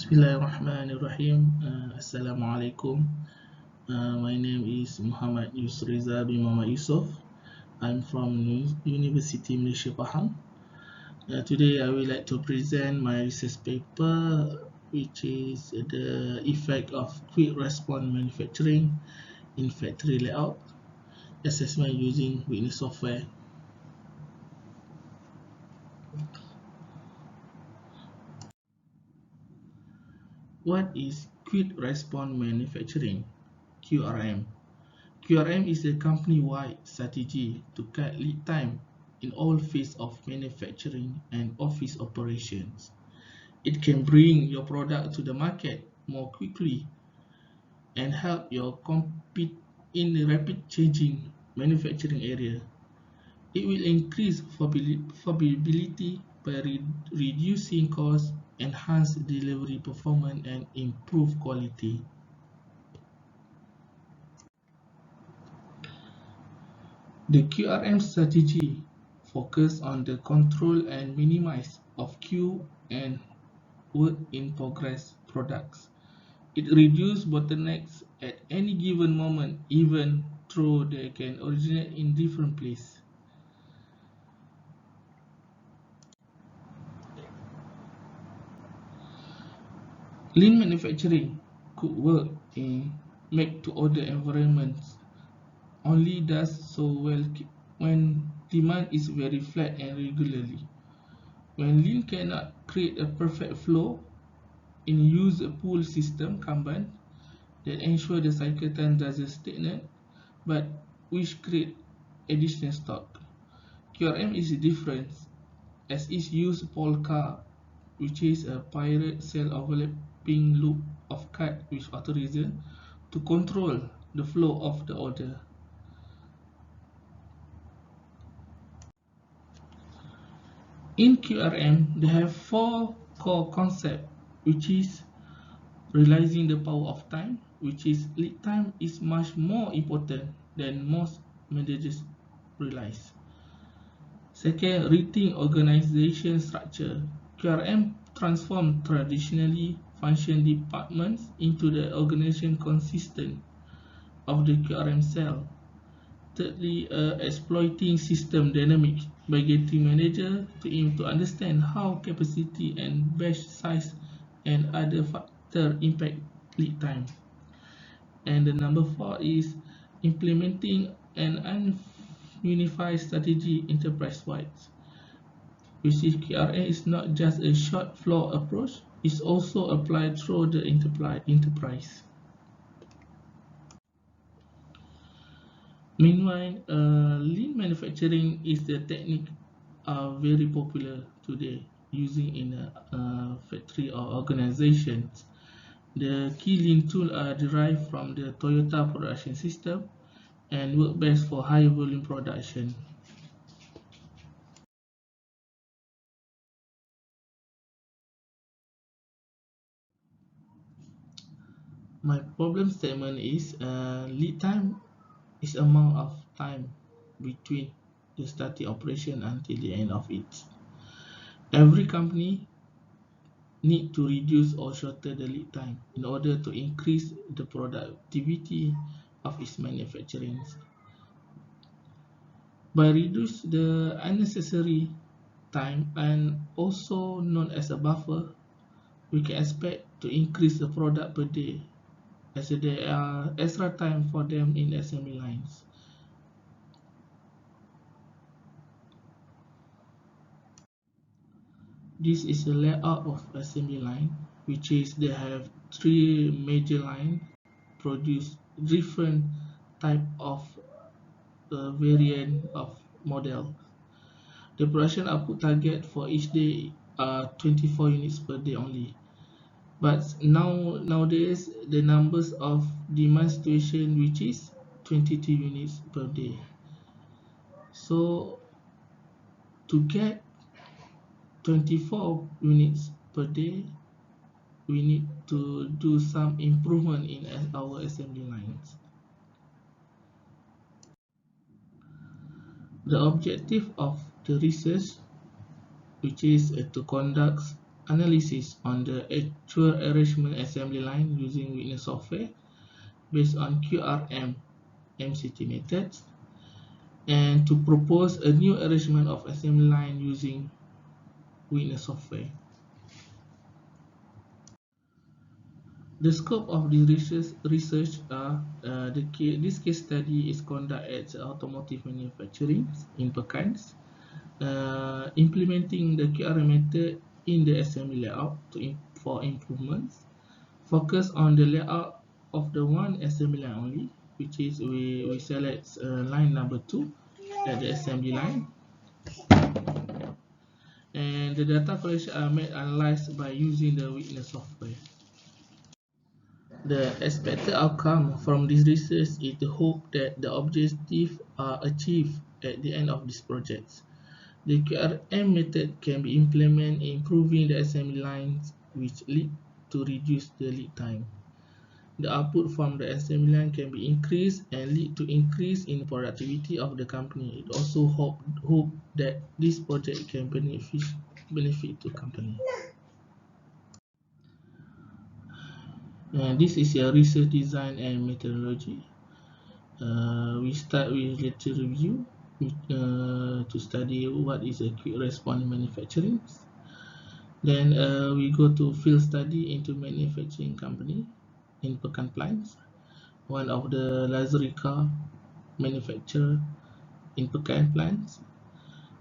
Bismillahirrahmanirrahim. Assalamualaikum. My name is Muhammad Yusriza bin Muhammad Yusof. I'm from University Malaysia Pahang. Today I would like to present my research paper, which is the effect of quick response manufacturing in factory layout assessment using witness software. What is quick response manufacturing? QRM. QRM is a company-wide strategy to cut lead time in all phases of manufacturing and office operations. It can bring your product to the market more quickly and help you compete in the rapid changing manufacturing area. It will increase profitability by reducing costs, enhance delivery performance, and improve quality. The QRM strategy focuses on the control and minimize of queue and work in progress products. It reduces bottlenecks at any given moment, even though they can originate in different places. Lean manufacturing could work in make-to-order environments, only does so well when demand is very flat and regularly. When Lean cannot create a perfect flow, use a pull system Kanban that ensure the cycle time doesn't stagnate, but which create additional stock. QRM is different as it uses polka, which is a pirate cell overlapping loop of cut with authorization to control the flow of the order. In QRM, they have four core concepts, which is realizing the power of time, which is lead time is much more important than most managers realize. Second, rethink organization structure. QRM transform traditionally function departments into the organization consistent of the QRM cell. Thirdly, exploiting system dynamics by getting manager to understand how capacity and batch size and other factors impact lead time. And the number 4 is implementing an unified strategy enterprise-wide. Which is QRM is not just a short flow approach, it's also applied through the enterprise. Meanwhile, lean manufacturing is the technique very popular today using in a factory or organizations. The key lean tools are derived from the Toyota production system and work best for high volume production. My problem statement is lead time is amount of time between the starting operation until the end of it. Every company need to reduce or shorten the lead time in order to increase the productivity of its manufacturing. By reduce the unnecessary time and also known as a buffer, we can expect to increase the product per day as there are extra time for them in assembly lines. This is a layout of assembly line, which is they have three major lines produce different type of variant of model. The production output target for each day are 24 units per day only. But nowadays the numbers of demand situation which is 22 units per day. So to get 24 units per day, we need to do some improvement in our assembly lines. The objective of the research, which is to conduct analysis on the actual arrangement assembly line using witness software based on QRM MCT methods, and to propose a new arrangement of assembly line using witness software. The scope of the research this case study is conducted at automotive manufacturing in Pekan's, implementing the QRM method in the assembly layout for improvements. Focus on the layout of the one assembly line only, which is we select line number 2 at the assembly line, and the data collection are made analyzed by using the witness software. The expected outcome from this research is the hope that the objectives are achieved at the end of this project. The QRM method can be implemented in improving the assembly lines, which lead to reduce the lead time. The output from the assembly line can be increased and lead to increase in productivity of the company. It also hope that this project can benefit to company. And this is your research design and methodology. We start with lecture review to study what is a quick response manufacturing. Then we go to field study into manufacturing company in Pekan plants, one of the luxury car manufacturer in Pekan plants.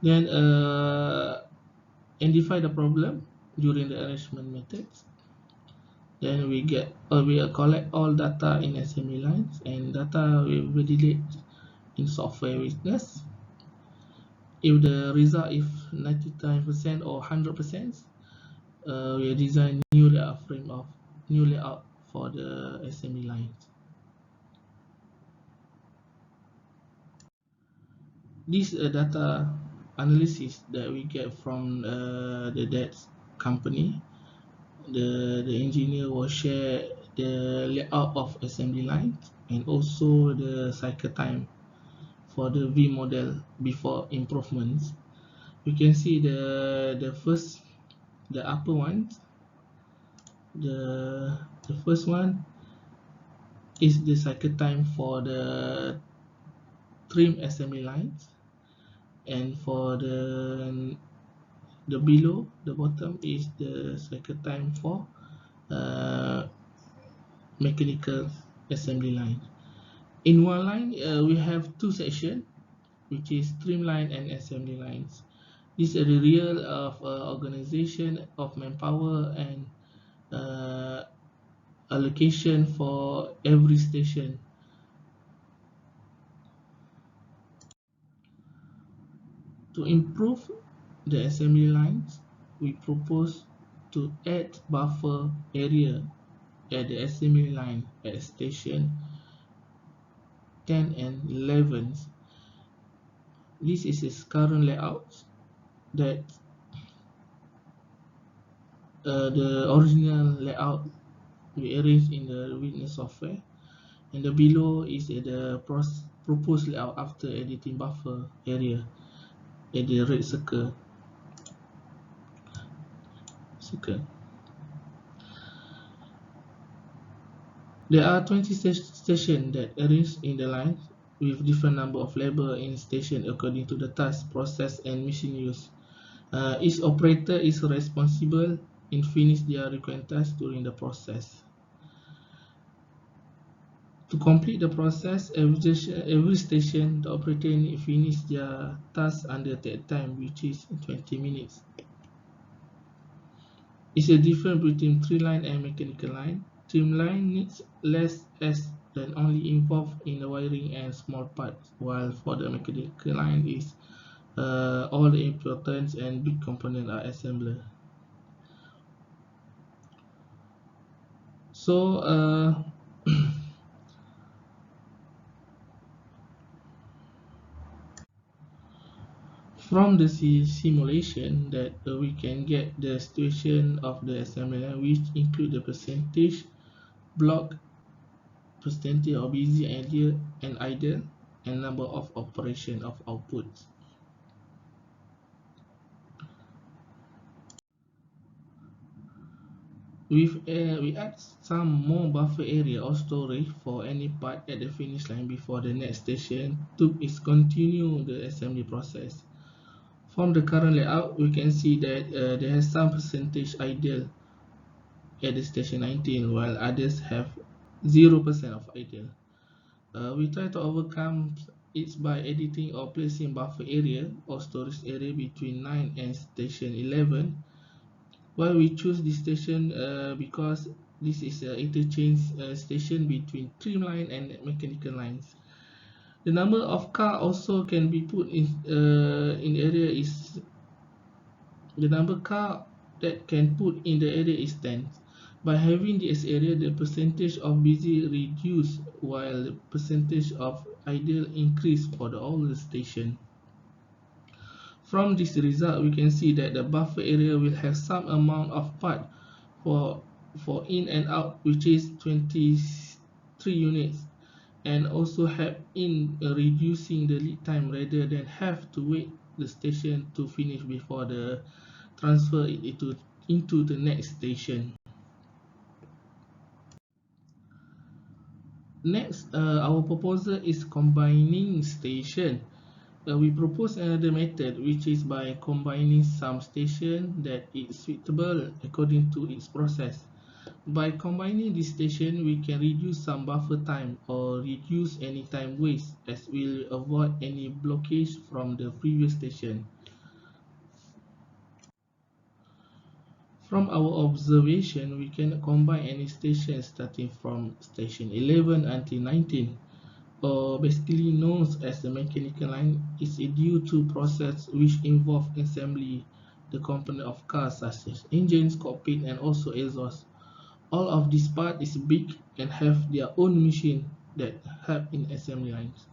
Then identify the problem during the arrangement methods. Then we collect all data in assembly lines, and data will validate in software witness. If the result is 99% or 100%, we design new layout for the assembly lines. This data analysis that we get from the DEX company, the engineer will share the layout of assembly lines and also the cycle time for the V model before improvements. You can see the upper one. The first one is the cycle time for the trim assembly lines, and for the below the bottom is the cycle time for mechanical assembly line. In one line we have two sections, which is trim line and assembly lines. This is the real of organization of manpower and allocation for every station. To improve the assembly lines, we propose to add buffer area at the assembly line at station 10 and 11. This is its current layout that the original layout we arranged in the witness software, and the below is the proposed layout after editing buffer area at the red circle. There are 20 stations that arranged in the line with different number of labor in station according to the task, process, and machine use. Each operator is responsible in finish their required tasks during the process. To complete the process, every station, the operator need to finish their task under that time, which is 20 minutes. It's a difference between trim line and mechanical line. Trim line needs less as than only involved in the wiring and small parts, while for the mechanical line is all the important and big components are assembled. So from the simulation that we can get the situation of the assembly line, which include the percentage, block, percentage of busy and idle, and number of operation of outputs. We add some more buffer area or storage for any part at the finish line before the next station to continue the assembly process. From the current layout, we can see that there is some percentage idle at the station 19, while others have 0% of idle. We try to overcome it by editing or placing buffer area or storage area between 9 and station 11. Why we choose this station? Because this is an interchange station between trim line and mechanical lines. The number of car also can be put in area is the number car that can put in the area is 10. By having this area, the percentage of busy reduce while the percentage of idle increase for the older station. From this result, we can see that the buffer area will have some amount of part for in and out, which is 23 units, and also help in reducing the lead time rather than have to wait the station to finish before the transfer it into the next station. Next, our proposal is combining station. We propose another method, which is by combining some station that is suitable according to its process. By combining this station, we can reduce some buffer time or reduce any time waste, as we'll avoid any blockage from the previous station. From our observation, we can combine any station starting from station 11 until 19, or basically known as the mechanical line, is due to process which involve assembly the component of cars such as engines, cockpit, and also exhaust. All of these parts is big and have their own machine that help in assembly lines.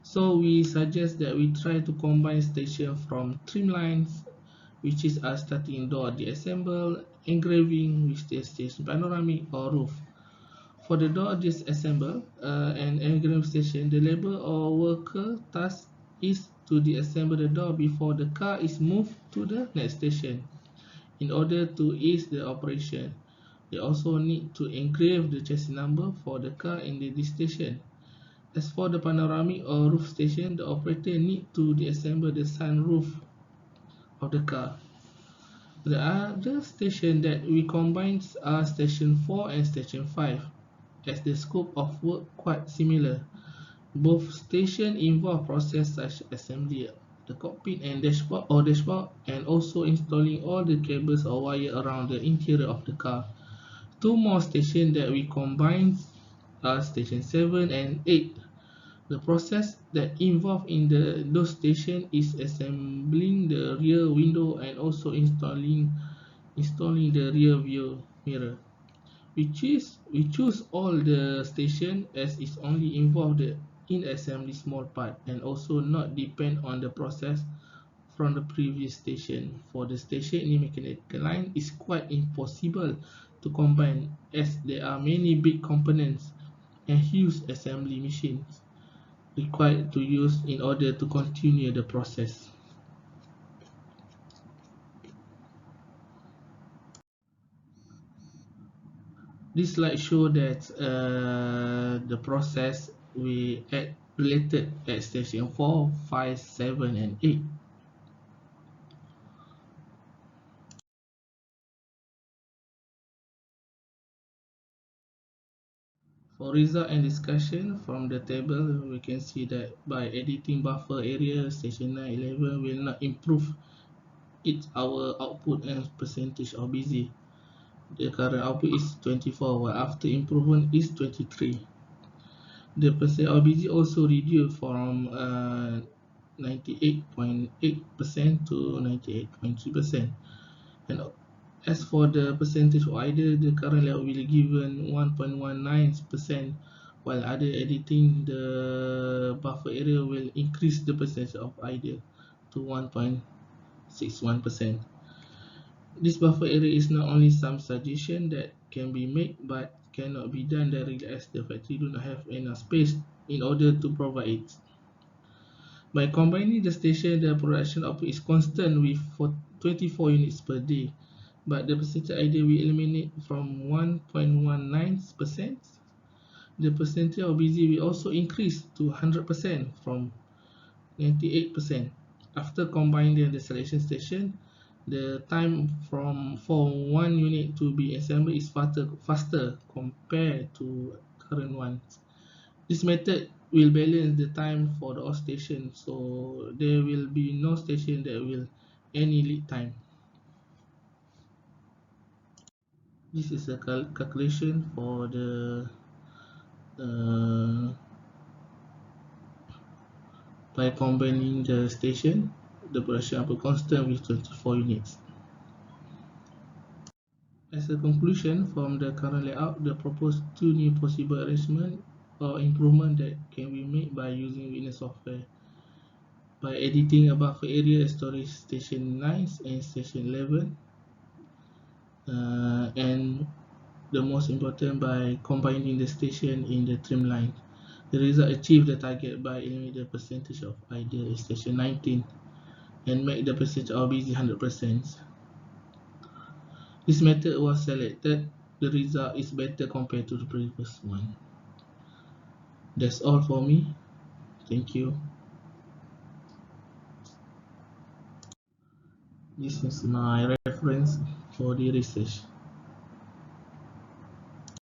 So we suggest that we try to combine station from trim lines, which is our starting door disassemble, engraving, which is station panoramic or roof. For the door disassemble and engrave station, the labor or worker task is to disassemble the door before the car is moved to the next station. In order to ease the operation, they also need to engrave the chassis number for the car in the station. As for the panoramic or roof station, the operator need to disassemble the sunroof of the car. The other station that we combine are station 4 and station 5, as the scope of work quite similar. Both stations involve process such as assembly the cockpit and dashboard, and also installing all the cables or wire around the interior of the car. Two more stations that we combine are station 7 and 8. The process that involved in those stations is assembling the rear window and also installing the rear view mirror. We choose all the station as it only involve the in assembly small part and also not depend on the process from the previous station. For the station in the mechanical line, is quite impossible to combine as there are many big components and huge assembly machines required to use in order to continue the process. This slide shows that the process we add related at station 4, 5, 7, and 8. For result and discussion from the table, we can see that by editing buffer area, station 9, 11 will not improve our output and percentage of busy. The current output is 24, while after improvement is 23. The percent of busy also reduced from 98.8% to 98.3%. And as for the percentage of idle, the current level will be given 1.19%, while other editing the buffer area will increase the percentage of idle to 1.61%. This buffer area is not only some suggestion that can be made, but cannot be done directly as the factory do not have enough space in order to provide it. By combining the station, the production output is constant with 24 units per day. but the percentage idea we eliminate from 1.19%. The percentage of busy will also increase to 100% from 98%. After combining the selection station, the time for one unit to be assembled is faster compared to current ones. This method will balance the time for the all stations, so there will be no station that will any lead time. This is a calculation for the by combining the station, the production output constant with 24 units. As a conclusion, from the current layout, the proposed two new possible arrangements or improvement that can be made by using Witness software. By editing a buffer area storage station 9 and station 11, and the most important, by combining the station in the trim line. The result achieve the target by eliminating the percentage of idle in station 19 and make the percentage of busy 100%. This method was selected. The result is better compared to the previous one. That's all for me. Thank you. This is my reference for the research.